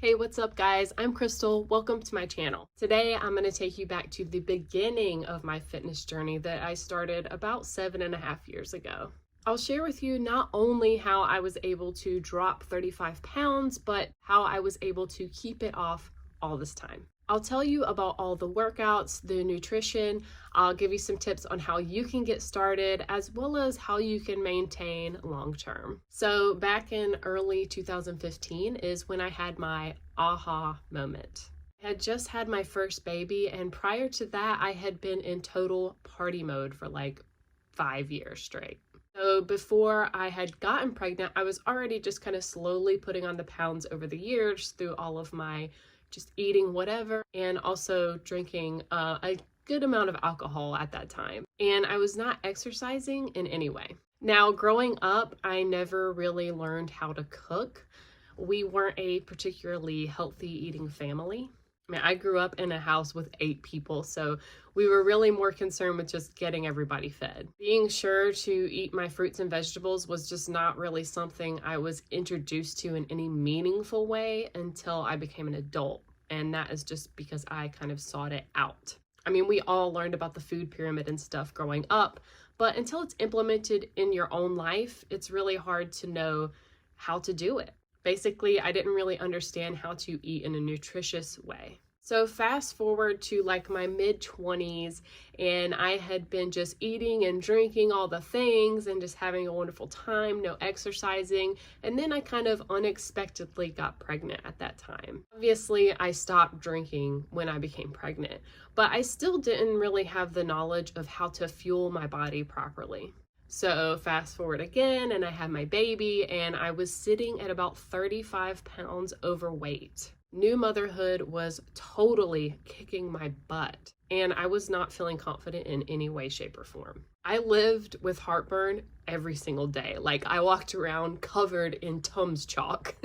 Hey, what's up guys? I'm Crystal. Welcome to my channel. Today I'm going to take you back to the beginning of my fitness journey that I started about 7.5 years ago. I'll share with you not only how I was able to drop 35 pounds, but how I was able to keep it off all this time. I'll tell you about all the workouts, the nutrition. I'll give you some tips on how you can get started, as well as how you can maintain long term. So back in early 2015 is when I had my aha moment. I had just had my first baby, and prior to that, I had been in total party mode for like 5 years straight. So before I had gotten pregnant, I was already just kind of slowly putting on the pounds over the years through all of my just eating whatever and also drinking a good amount of alcohol at that time. And I was not exercising in any way. Now, growing up, I never really learned how to cook. We weren't a particularly healthy eating family. I grew up in a house with 8 people, so we were really more concerned with just getting everybody fed. Being sure to eat my fruits and vegetables was just not really something I was introduced to in any meaningful way until I became an adult, and that is just because I kind of sought it out. I mean, we all learned about the food pyramid and stuff growing up, but until it's implemented in your own life, it's really hard to know how to do it. Basically, I didn't really understand how to eat in a nutritious way. So fast forward to like my mid-20s, and I had been just eating and drinking all the things and just having a wonderful time, no exercising. And then I kind of unexpectedly got pregnant at that time. Obviously, I stopped drinking when I became pregnant, but I still didn't really have the knowledge of how to fuel my body properly. So fast forward again, and I had my baby, and I was sitting at about 35 pounds overweight. New motherhood was totally kicking my butt, and I was not feeling confident in any way, shape, or form. I lived with heartburn every single day. Like, I walked around covered in Tums chalk.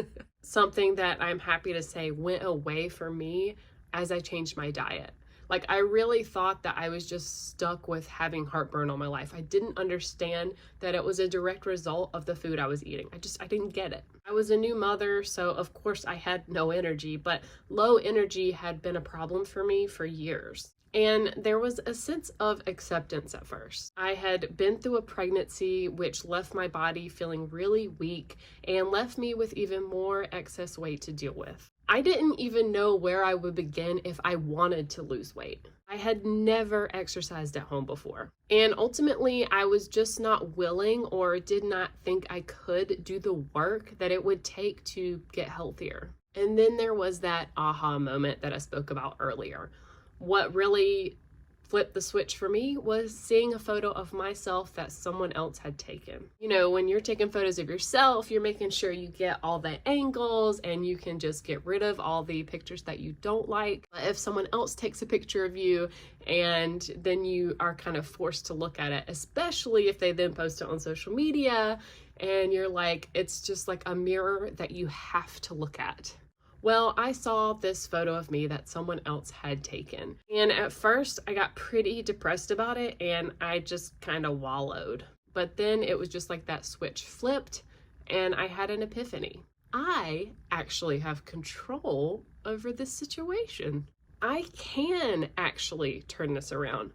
Something that I'm happy to say went away for me as I changed my diet. Like, I really thought that I was just stuck with having heartburn all my life. I didn't understand that it was a direct result of the food I was eating. I didn't get it. I was a new mother, so of course I had no energy, but low energy had been a problem for me for years. And there was a sense of acceptance at first. I had been through a pregnancy which left my body feeling really weak and left me with even more excess weight to deal with. I didn't even know where I would begin if I wanted to lose weight. I had never exercised at home before. And ultimately, I was just not willing or did not think I could do the work that it would take to get healthier. And then there was that aha moment that I spoke about earlier. What really flipped the switch for me was seeing a photo of myself that someone else had taken. You know, when you're taking photos of yourself, you're making sure you get all the angles and you can just get rid of all the pictures that you don't like. But if someone else takes a picture of you and then you are kind of forced to look at it, especially if they then post it on social media and you're like, it's just like a mirror that you have to look at. Well, I saw this photo of me that someone else had taken. And at first, I got pretty depressed about it and I just kind of wallowed. But then it was just like that switch flipped and I had an epiphany. I actually have control over this situation. I can actually turn this around.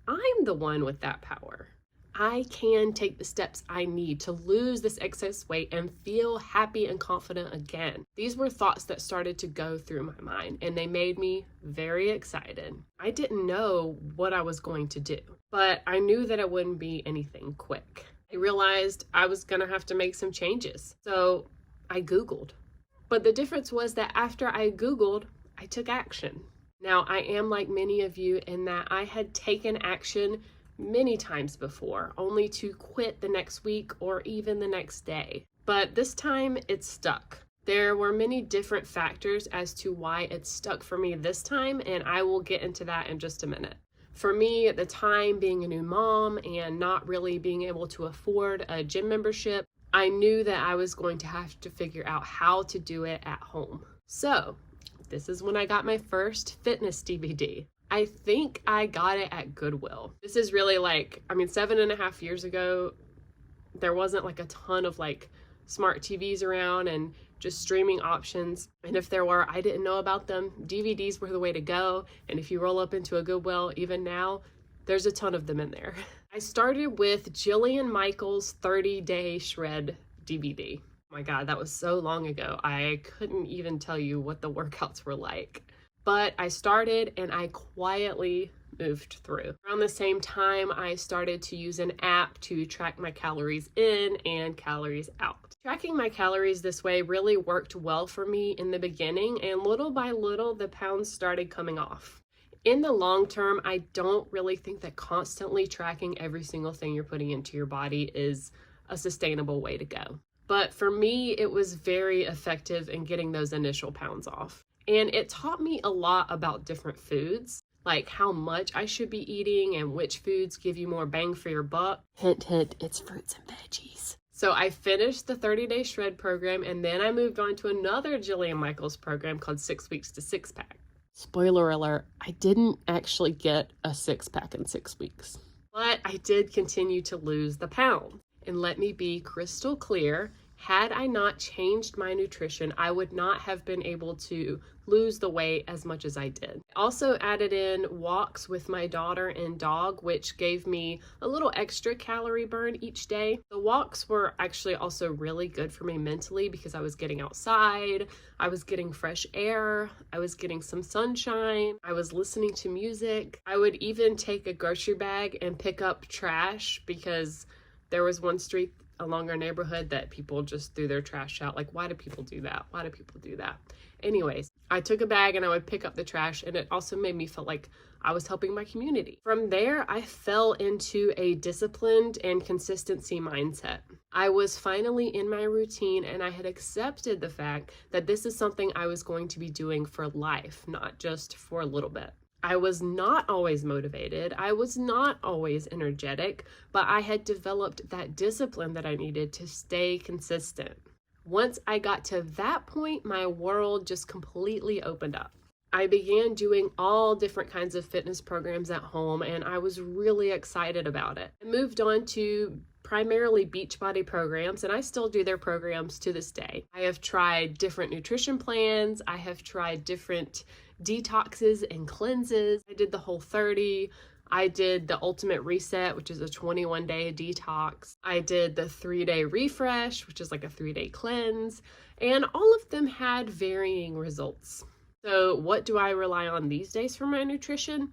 I'm the one with that power. I can take the steps I need to lose this excess weight and feel happy and confident again. These were thoughts that started to go through my mind and they made me very excited. I didn't know what I was going to do, but I knew that it wouldn't be anything quick. I realized I was gonna have to make some changes. So I Googled. But the difference was that after I Googled, I took action. Now, I am like many of you in that I had taken action many times before, only to quit the next week or even the next day. But this time it stuck. There were many different factors as to why it stuck for me this time, and I will get into that in just a minute. For me, at the time, being a new mom and not really being able to afford a gym membership, I knew that I was going to have to figure out how to do it at home. So this is when I got my first fitness DVD. I think I got it at Goodwill. This is really like, 7.5 years ago, there wasn't like a ton of like smart TVs around, and just streaming options. And if there were, I didn't know about them. DVDs were the way to go. And if you roll up into a Goodwill, even now, there's a ton of them in there. I started with Jillian Michaels' 30-Day Shred DVD. Oh my God, that was so long ago. I couldn't even tell you what the workouts were like. But I started and I quietly moved through. Around the same time, I started to use an app to track my calories in and calories out. Tracking my calories this way really worked well for me in the beginning, and little by little, the pounds started coming off. In the long term, I don't really think that constantly tracking every single thing you're putting into your body is a sustainable way to go. But for me, it was very effective in getting those initial pounds off. And it taught me a lot about different foods, like how much I should be eating and which foods give you more bang for your buck. Hint, hint, it's fruits and veggies. So I finished the 30-Day Shred program, and then I moved on to another Jillian Michaels program called 6 Weeks to Six Pack. Spoiler alert, I didn't actually get a 6-pack in 6 weeks, but I did continue to lose the pounds. And let me be crystal clear, had I not changed my nutrition, I would not have been able to lose the weight as much as I did. I also added in walks with my daughter and dog, which gave me a little extra calorie burn each day. The walks were actually also really good for me mentally because I was getting outside, I was getting fresh air, I was getting some sunshine, I was listening to music. I would even take a grocery bag and pick up trash because there was one street along our neighborhood that people just threw their trash out. Like, why do people do that? Why do people do that? Anyways, I took a bag and I would pick up the trash, and it also made me feel like I was helping my community. From there, I fell into a disciplined and consistency mindset. I was finally in my routine, and I had accepted the fact that this is something I was going to be doing for life, not just for a little bit. I was not always motivated. I was not always energetic, but I had developed that discipline that I needed to stay consistent. Once I got to that point, my world just completely opened up. I began doing all different kinds of fitness programs at home, and I was really excited about it. I moved on to primarily Beachbody programs, and I still do their programs to this day. I have tried different nutrition plans. I have tried different detoxes and cleanses. I did the Whole30. I did the Ultimate Reset, which is a 21-day detox. I did the 3-day Refresh, which is like a 3-day cleanse, and all of them had varying results. So what do I rely on these days for my nutrition?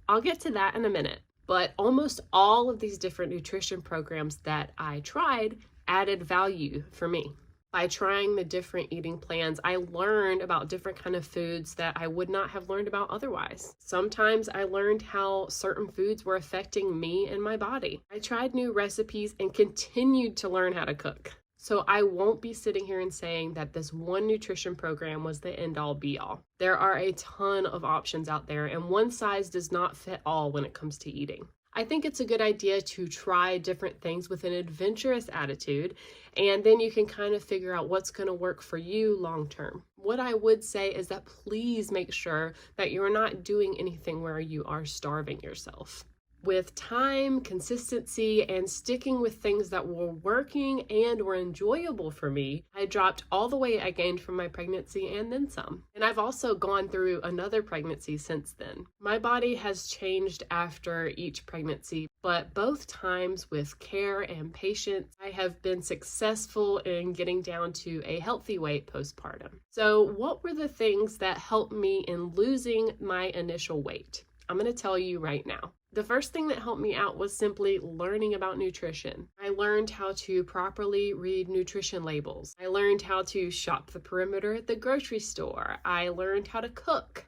I'll get to that in a minute. But almost all of these different nutrition programs that I tried added value for me. By trying the different eating plans, I learned about different kind of foods that I would not have learned about otherwise. Sometimes I learned how certain foods were affecting me and my body. I tried new recipes and continued to learn how to cook. So I won't be sitting here and saying that this one nutrition program was the end-all be-all. There are a ton of options out there, and one size does not fit all when it comes to eating. I think it's a good idea to try different things with an adventurous attitude, and then you can kind of figure out what's going to work for you long term. What I would say is that please make sure that you're not doing anything where you are starving yourself. With time, consistency, and sticking with things that were working and were enjoyable for me, I dropped all the weight I gained from my pregnancy and then some. And I've also gone through another pregnancy since then. My body has changed after each pregnancy, but both times with care and patience, I have been successful in getting down to a healthy weight postpartum. So what were the things that helped me in losing my initial weight? I'm going to tell you right now. The first thing that helped me out was simply learning about nutrition. I learned how to properly read nutrition labels. I learned how to shop the perimeter at the grocery store. I learned how to cook.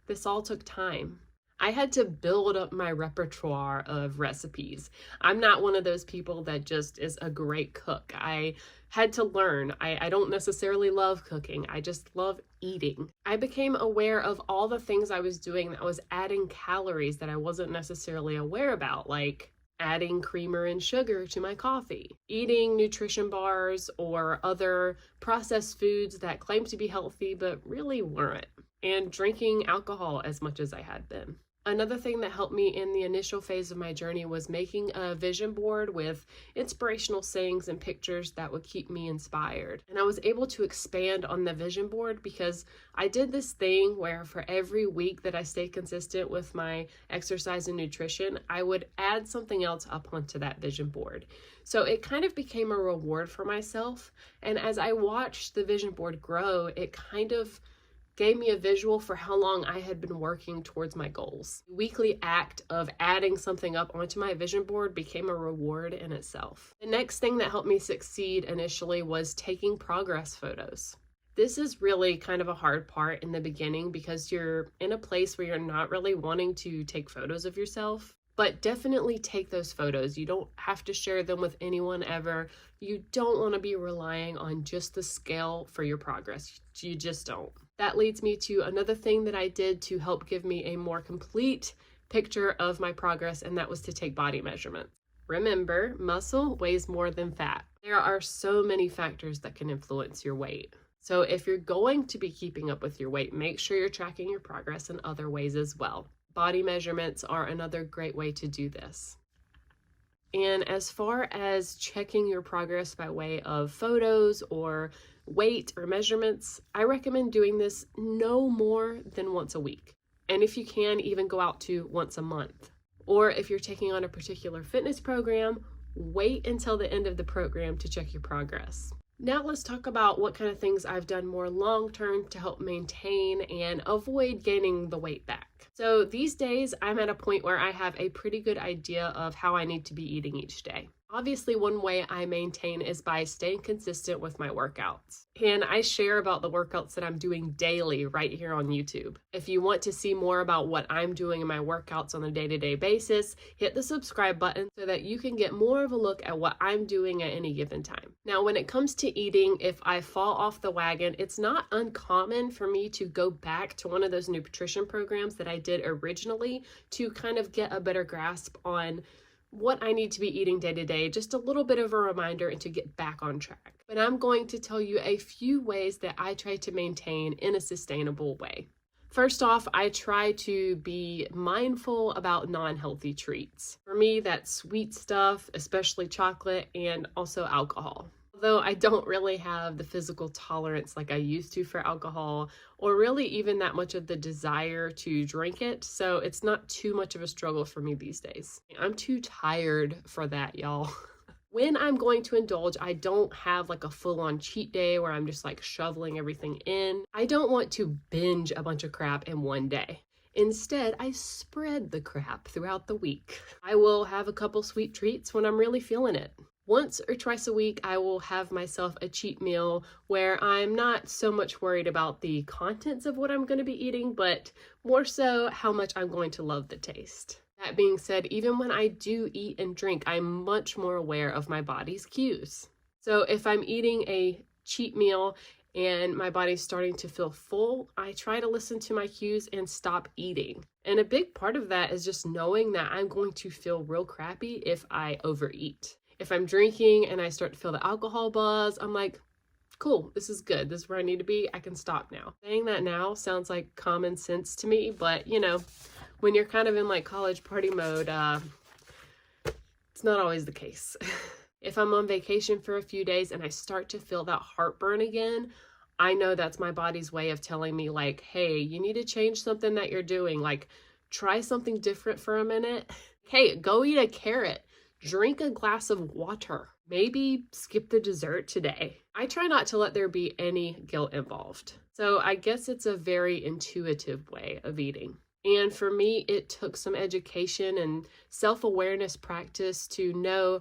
This all took time. I had to build up my repertoire of recipes. I'm not one of those people that just is a great cook. I had to learn. I don't necessarily love cooking. I just love eating. I became aware of all the things I was doing that was adding calories that I wasn't necessarily aware about, like adding creamer and sugar to my coffee, eating nutrition bars or other processed foods that claimed to be healthy but really weren't, and drinking alcohol as much as I had been. Another thing that helped me in the initial phase of my journey was making a vision board with inspirational sayings and pictures that would keep me inspired. And I was able to expand on the vision board because I did this thing where for every week that I stayed consistent with my exercise and nutrition, I would add something else up onto that vision board. So it kind of became a reward for myself. And as I watched the vision board grow, it kind of gave me a visual for how long I had been working towards my goals. The weekly act of adding something up onto my vision board became a reward in itself. The next thing that helped me succeed initially was taking progress photos. This is really kind of a hard part in the beginning because you're in a place where you're not really wanting to take photos of yourself. But definitely take those photos. You don't have to share them with anyone ever. You don't want to be relying on just the scale for your progress. You just don't. That leads me to another thing that I did to help give me a more complete picture of my progress, and that was to take body measurements. Remember, muscle weighs more than fat. There are so many factors that can influence your weight. So if you're going to be keeping up with your weight, make sure you're tracking your progress in other ways as well. Body measurements are another great way to do this. And as far as checking your progress by way of photos or weight or measurements, I recommend doing this no more than once a week. And if you can, even go out to once a month. Or if you're taking on a particular fitness program, wait until the end of the program to check your progress. Now let's talk about what kind of things I've done more long-term to help maintain and avoid gaining the weight back. So these days, I'm at a point where I have a pretty good idea of how I need to be eating each day. Obviously, one way I maintain is by staying consistent with my workouts. And I share about the workouts that I'm doing daily right here on YouTube. If you want to see more about what I'm doing in my workouts on a day-to-day basis, hit the subscribe button so that you can get more of a look at what I'm doing at any given time. Now, when it comes to eating, if I fall off the wagon, it's not uncommon for me to go back to one of those nutrition programs that I did originally to kind of get a better grasp on what I need to be eating day to day, just a little bit of a reminder and to get back on track. But I'm going to tell you a few ways that I try to maintain in a sustainable way. First off, I try to be mindful about non-healthy treats. For me, that's sweet stuff, especially chocolate, and also alcohol. Although I don't really have the physical tolerance like I used to for alcohol, or really even that much of the desire to drink it, so it's not too much of a struggle for me these days. I'm too tired for that, y'all. When I'm going to indulge, I don't have like a full-on cheat day where I'm just like shoveling everything in. I don't want to binge a bunch of crap in one day. Instead, I spread the crap throughout the week. I will have a couple sweet treats when I'm really feeling it. Once or twice a week, I will have myself a cheat meal where I'm not so much worried about the contents of what I'm going to be eating, but more so how much I'm going to love the taste. That being said, even when I do eat and drink, I'm much more aware of my body's cues. So if I'm eating a cheat meal and my body's starting to feel full, I try to listen to my cues and stop eating. And a big part of that is just knowing that I'm going to feel real crappy if I overeat. If I'm drinking and I start to feel the alcohol buzz, I'm like, cool, this is good. This is where I need to be. I can stop now. Saying that now sounds like common sense to me, but you know, when you're kind of in like college party mode, it's not always the case. If I'm on vacation for a few days and I start to feel that heartburn again, I know that's my body's way of telling me like, hey, you need to change something that you're doing. Like, try something different for a minute. Hey, go eat a carrot. Drink a glass of water. Maybe skip the dessert today. I try not to let there be any guilt involved. So I guess it's a very intuitive way of eating. And for me, it took some education and self-awareness practice to know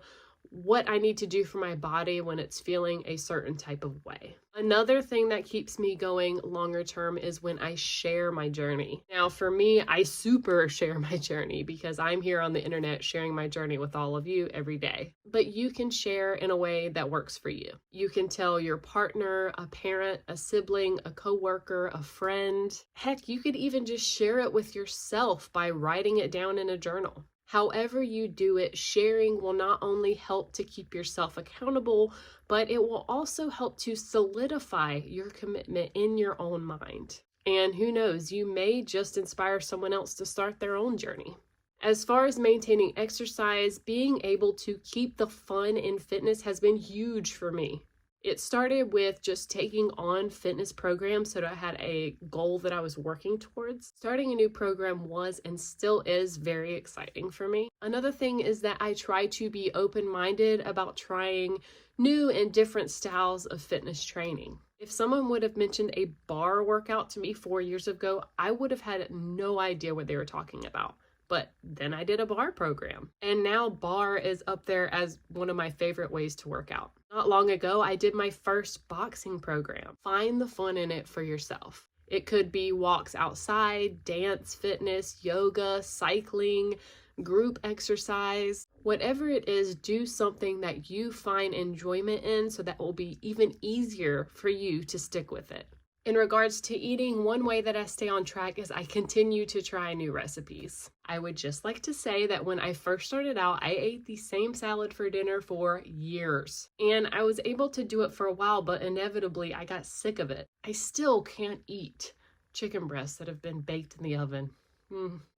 what I need to do for my body when it's feeling a certain type of way. Another thing that keeps me going longer term is when I share my journey. Now, for me, I super share my journey because I'm here on the internet sharing my journey with all of you every day. But you can share in a way that works for you. You can tell your partner, a parent, a sibling, a coworker, a friend. Heck, you could even just share it with yourself by writing it down in a journal. However you do it, sharing will not only help to keep yourself accountable, but it will also help to solidify your commitment in your own mind. And who knows, you may just inspire someone else to start their own journey. As far as maintaining exercise, being able to keep the fun in fitness has been huge for me. It started with just taking on fitness programs so that I had a goal that I was working towards. Starting a new program was and still is very exciting for me. Another thing is that I try to be open-minded about trying new and different styles of fitness training. If someone would have mentioned a bar workout to me 4 years ago, I would have had no idea what they were talking about. But then I did a bar program, and now bar is up there as one of my favorite ways to work out. Not long ago, I did my first boxing program. Find the fun in it for yourself. It could be walks outside, dance, fitness, yoga, cycling, group exercise. Whatever it is, do something that you find enjoyment in so that will be even easier for you to stick with it. In regards to eating, one way that I stay on track is I continue to try new recipes. I would just like to say that when I first started out, I ate the same salad for dinner for years. And I was able to do it for a while, but inevitably I got sick of it. I still can't eat chicken breasts that have been baked in the oven.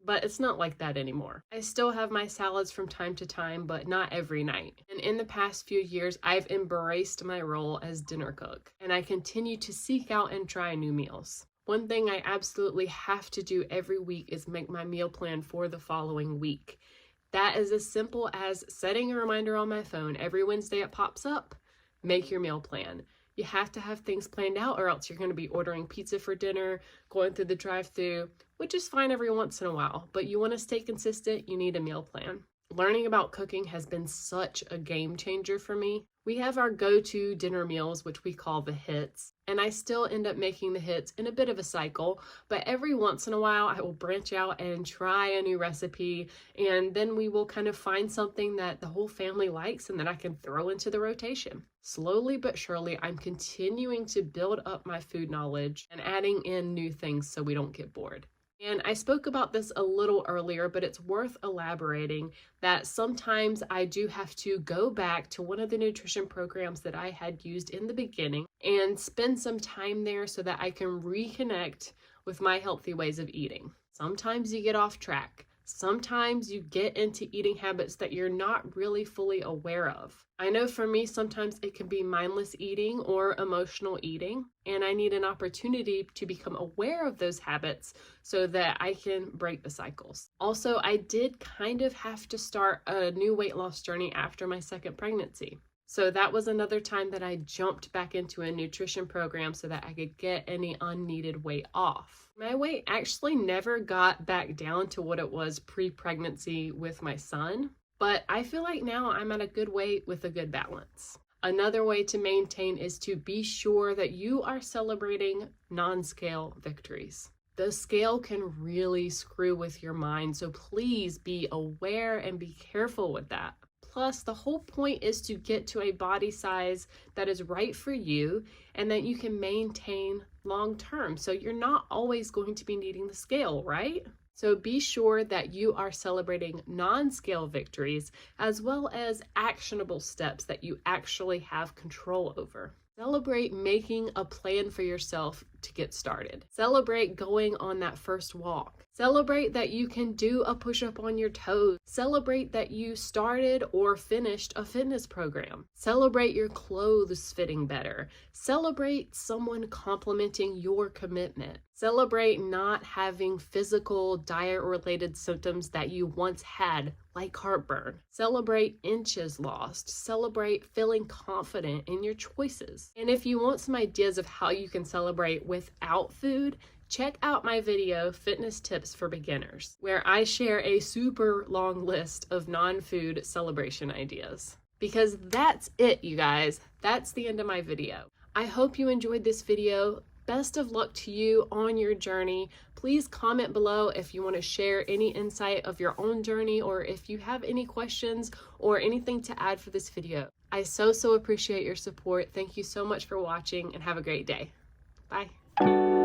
But it's not like that anymore. I still have my salads from time to time, but not every night. And in the past few years, I've embraced my role as dinner cook, and I continue to seek out and try new meals. One thing I absolutely have to do every week is make my meal plan for the following week. That is as simple as setting a reminder on my phone. Every Wednesday it pops up, make your meal plan. You have to have things planned out, or else you're going to be ordering pizza for dinner, going through the drive-thru, which is fine every once in a while, but you want to stay consistent, you need a meal plan. Learning about cooking has been such a game changer for me. We have our go-to dinner meals, which we call the hits, and I still end up making the hits in a bit of a cycle, but every once in a while I will branch out and try a new recipe, and then we will kind of find something that the whole family likes and that I can throw into the rotation. Slowly but surely, I'm continuing to build up my food knowledge and adding in new things so we don't get bored. And I spoke about this a little earlier, but it's worth elaborating that sometimes I do have to go back to one of the nutrition programs that I had used in the beginning and spend some time there so that I can reconnect with my healthy ways of eating. Sometimes you get off track. Sometimes you get into eating habits that you're not really fully aware of. I know for me, sometimes it can be mindless eating or emotional eating, and I need an opportunity to become aware of those habits so that I can break the cycles. Also, I did kind of have to start a new weight loss journey after my second pregnancy. So that was another time that I jumped back into a nutrition program so that I could get any unneeded weight off. My weight actually never got back down to what it was pre-pregnancy with my son, but I feel like now I'm at a good weight with a good balance. Another way to maintain is to be sure that you are celebrating non-scale victories. The scale can really screw with your mind, so please be aware and be careful with that. Plus, the whole point is to get to a body size that is right for you and that you can maintain long term. So you're not always going to be needing the scale, right? So be sure that you are celebrating non-scale victories as well as actionable steps that you actually have control over. Celebrate making a plan for yourself to get started. Celebrate going on that first walk. Celebrate that you can do a push-up on your toes. Celebrate that you started or finished a fitness program. Celebrate your clothes fitting better. Celebrate someone complimenting your commitment. Celebrate not having physical diet-related symptoms that you once had, like heartburn. Celebrate inches lost. Celebrate feeling confident in your choices. And if you want some ideas of how you can celebrate without food, check out my video, Fitness Tips for Beginners, where I share a super long list of non-food celebration ideas. Because that's it, you guys. That's the end of my video. I hope you enjoyed this video. Best of luck to you on your journey. Please comment below if you want to share any insight of your own journey or if you have any questions or anything to add for this video. I so appreciate your support. Thank you so much for watching and have a great day. Bye.